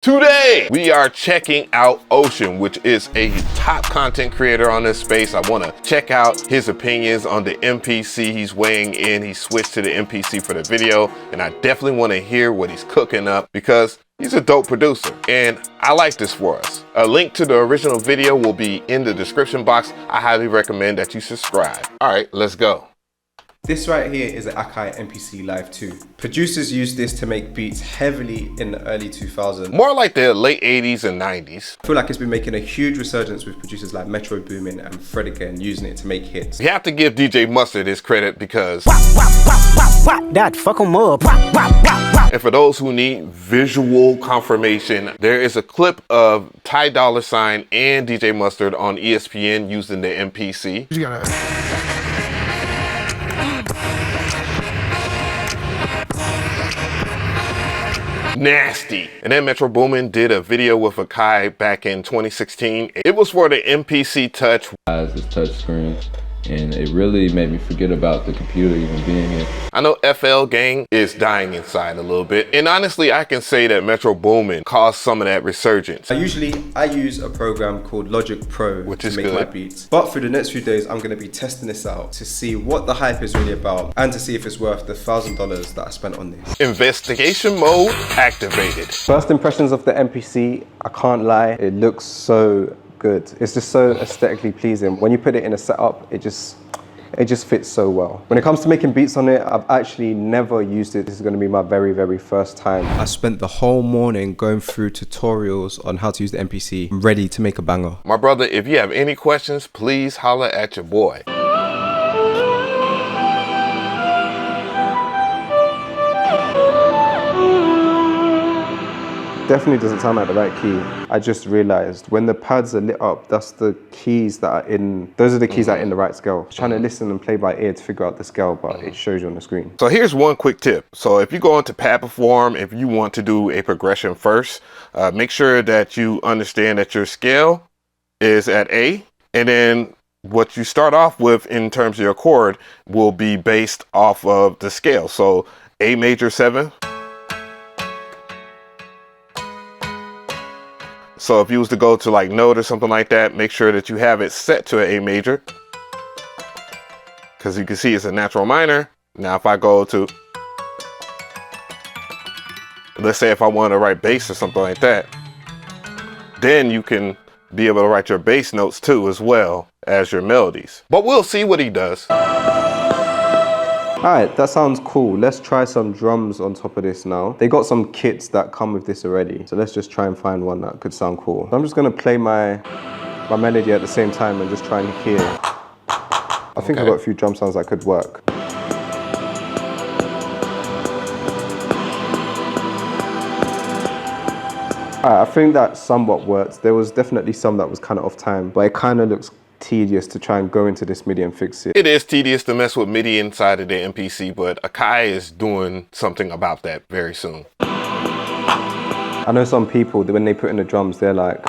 Today, we are checking out Ocean, which is a top content creator on this space. I want to check out his opinions on the MPC. He's weighing in. He switched to the MPC for the video, and I definitely want to hear what he's cooking up because he's a dope producer, and I like this for us. A link to the original video will be in the description box. I highly recommend that you subscribe. All right, let's go. This right here is an Akai MPC Live 2. Producers used this to make beats heavily in the early 2000s. More like the late 80s and 90s. I feel like it's been making a huge resurgence with producers like Mcree and Fred again using it to make hits. You have to give DJ Mustard his credit because that fuck 'em up. And for those who need visual confirmation, there is a clip of Ty Dolla $ign and DJ Mustard on ESPN using the MPC. You gotta... Nasty. And then Metro Boomin did a video with Akai back in 2016. It was for the MPC Touch. This touch screen, and it really made me forget about the computer even being here. I know FL Gang is dying inside a little bit, and honestly I can say that Metro Boomin caused some of that resurgence. I use a program called Logic Pro to make my beats, but for the next few days I'm going to be testing this out to see what the hype is really about and to see if it's worth the $1,000 that I spent on this. Investigation mode activated. First impressions of the MPC, I can't lie, it looks so good. It's just so aesthetically pleasing. When you put it in a setup, it just fits so well. When it comes to making beats on it, I've actually never used it. This is going to be my very first time. I spent the whole morning going through tutorials on how to use the MPC, ready to make a banger. My brother, if you have any questions, please holler at your boy. Definitely doesn't sound like the right key. I just realized when the pads are lit up, that's the keys that are in, those are the keys that are in the right scale. I was trying to listen and play by ear to figure out the scale, but it shows you on the screen. So here's one quick tip. So if you go into Pad Perform, if you want to do a progression first, make sure that you understand that your scale is at A, and then what you start off with in terms of your chord will be based off of the scale. So A major 7. So if you was to go to like note or something like that, make sure that you have it set to an A major, because you can see it's a natural minor. Now if I go to, let's say if I want to write bass or something like that, then you can be able to write your bass notes too as well as your melodies. But we'll see what he does. Alright, that sounds cool. Let's try some drums on top of this now. They got some kits that come with this already, so let's just try and find one that could sound cool. I'm just gonna play my melody at the same time and just try and hear. I think I've got a few drum sounds that could work. Alright, I think that somewhat worked. There was definitely some that was kind of off time, but it kind of looks tedious to try and go into this MIDI and fix it. It is tedious to mess with MIDI inside of the MPC, but Akai is doing something about that very soon. I know some people, when they put in the drums, they're like...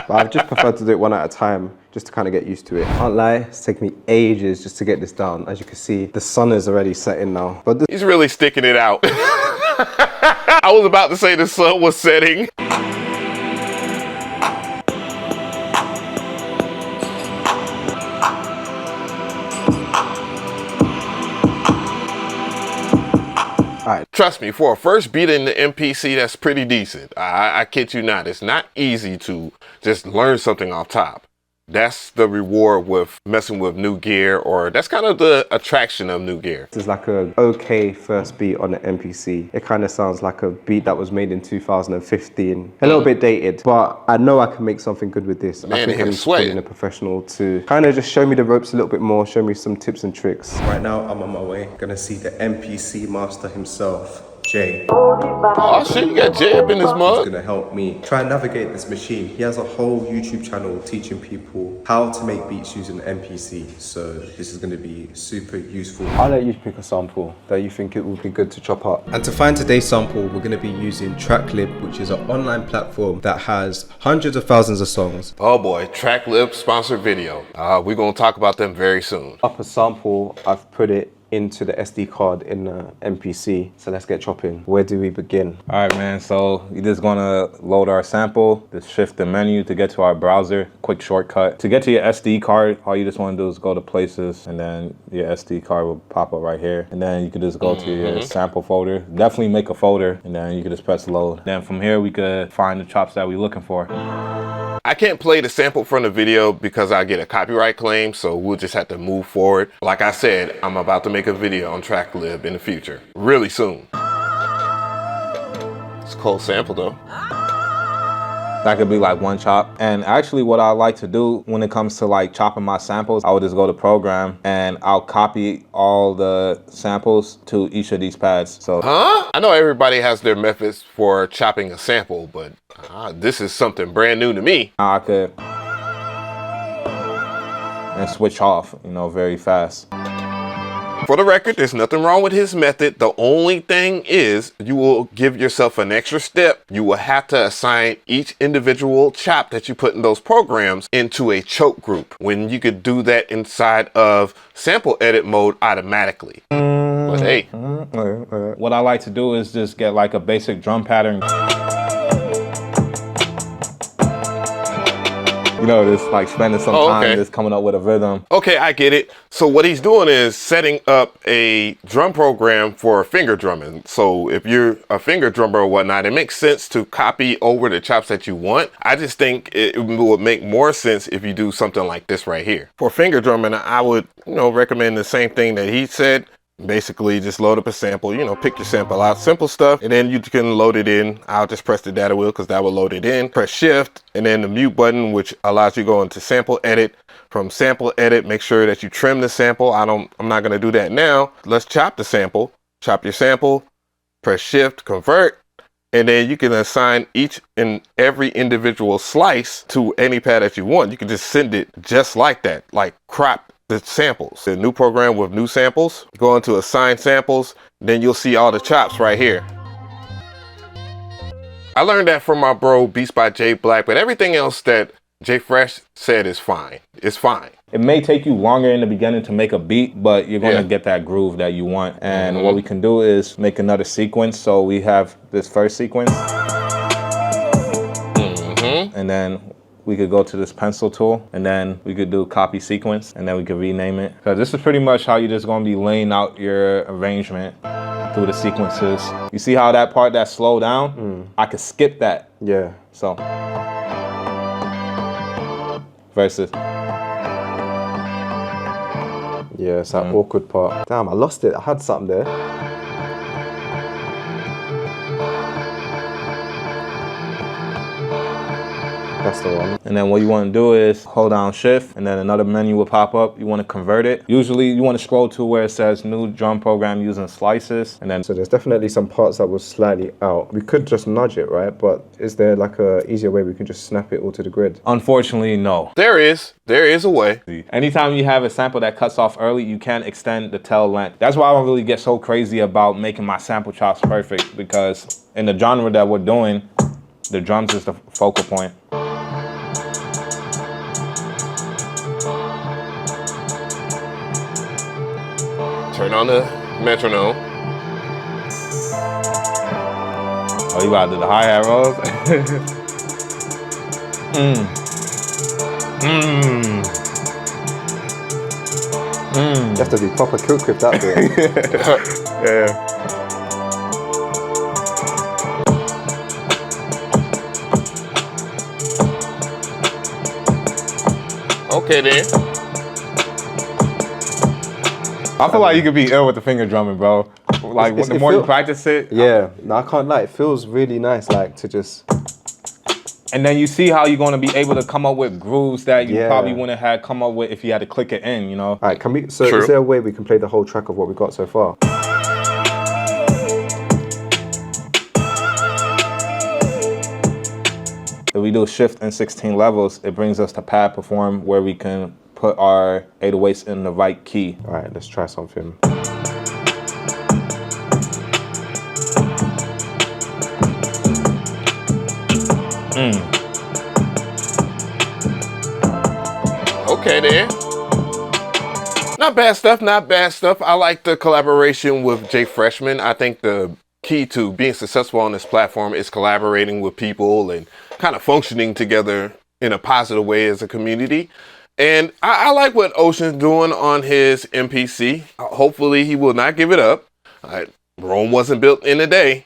But I've just preferred to do it one at a time, just to kind of get used to it. Can't lie, it's taken me ages just to get this down. As you can see, the sun is already setting now. But he's really sticking it out. I was about to say the sun was setting. Right. Trust me, for a first beat in the MPC, that's pretty decent. I kid you not. It's not easy to just learn something off top. That's the reward with messing with new gear, or that's kind of the attraction of new gear. This is like a okay first beat on the MPC. It kind of sounds like a beat that was made in 2015. A little bit dated, but I know I can make something good with this. Man, I think I need to put in a professional to kind of just show me the ropes a little bit more, show me some tips and tricks. Right now, I'm on my way. Gonna see the MPC master himself, Jay. Oh shit, you got Jay up in this mug. He's gonna help me try and navigate this machine. He has a whole YouTube channel teaching people how to make beats using MPC. So this is gonna be super useful. I'll let you pick a sample that you think it would be good to chop up. And to find today's sample, we're gonna be using TrackLib, which is an online platform that has hundreds of thousands of songs. Oh boy, TrackLib sponsored video. We're gonna talk about them very soon. Up a sample, I've put it into the SD card in the MPC. So let's get chopping. Where do we begin? All right, man, so you're just gonna load our sample, just shift the menu to get to our browser, quick shortcut. To get to your SD card, all you just wanna do is go to places, and then your SD card will pop up right here. And then you can just go to your sample folder. Definitely make a folder, and then you can just press load. Then from here, we could find the chops that we're looking for. I can't play the sample from the video because I get a copyright claim, so we'll just have to move forward. Like I said, I'm about to make a video on TrackLib in the future, really soon. It's a cool sample though. That could be like one chop. And actually what I like to do when it comes to like chopping my samples, I would just go to program and I'll copy all the samples to each of these pads. So I know everybody has their methods for chopping a sample, but this is something brand new to me. now I could and switch off, you know, very fast. For the record, there's nothing wrong with his method. The only thing is you will give yourself an extra step. You will have to assign each individual chop that you put in those programs into a choke group, when you could do that inside of sample edit mode automatically. But hey. What I like to do is just get like a basic drum pattern. You know, just like spending some time just coming up with a rhythm. Okay, I get it. So what he's doing is setting up a drum program for finger drumming. So if you're a finger drummer or whatnot, it makes sense to copy over the chops that you want. I just think it would make more sense if you do something like this right here. For finger drumming, I would, recommend the same thing that he said. Basically, just load up a sample, pick your sample out, simple stuff, and then you can load it in. I'll just press the data wheel because that will load it in. Press shift and then the mute button, which allows you to go into sample edit. From sample edit, make sure that you trim the sample. I'm not going to do that now. Let's chop the sample. Chop your sample, press shift, convert, and then you can assign each and every individual slice to any pad that you want. You can just send it just like that, like crop the samples. A new program with new samples. Go into assign samples, then you'll see all the chops right here. I learned that from my bro Beats by J Black, but everything else that J Fresh said is fine. It's fine. It may take you longer in the beginning to make a beat, but you're gonna get that groove that you want. And what we can do is make another sequence. So we have this first sequence. And then we could go to this pencil tool, and then we could do copy sequence, and then we could rename it. So this is pretty much how you're just gonna be laying out your arrangement through the sequences. You see how that part that slowed down? I could skip that. Yeah. So, versus. Yeah, it's that awkward part. Damn, I lost it. I had something there. That's the one. And then what you want to do is hold down shift, and then another menu will pop up. You want to convert it. Usually you want to scroll to where it says new drum program using slices, and then So there's definitely some parts that was slightly out. We could just nudge it, right? But is there like a easier way we can just snap it all to the grid? unfortunately, no. There is a way. Anytime you have a sample that cuts off early, you can extend the tail length. That's why I don't really get so crazy about making my sample chops perfect, because in the genre that we're doing, the drums is the focal point. Turn on the metronome. Oh, you about to do the hi-hat rolls? You have to be proper cook with that bit. Yeah. Okay then. I feel like you could be ill with the finger drumming, bro. Like the more you practice it. Yeah, no, I can't lie. It feels really nice, like to just. And then you see how you're going to be able to come up with grooves that you probably wouldn't have come up with if you had to click it in, All right, can we? So is there a way we can play the whole track of what we got so far? If we do shift and 16 levels, it brings us to pad perform, where we can put our 808s in the right key. All right, let's try something. Okay then. No, Not bad stuff, not bad stuff. I like the collaboration with Jay Freshman. I think the key to being successful on this platform is collaborating with people and kind of functioning together in a positive way as a community. And I like what Ocean's doing on his MPC. Hopefully he will not give it up. Rome wasn't built in a day.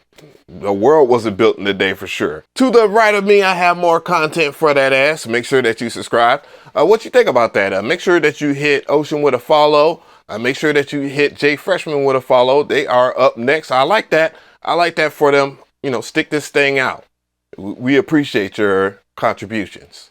The world wasn't built in a day for sure. To the right of me, I have more content for that ass. Make sure that you subscribe. What you think about that? Make sure that you hit Ocean with a follow. Make sure that you hit Jay Freshman with a follow. They are up next. I like that. I like that for them. You know, stick this thing out. We appreciate your contributions.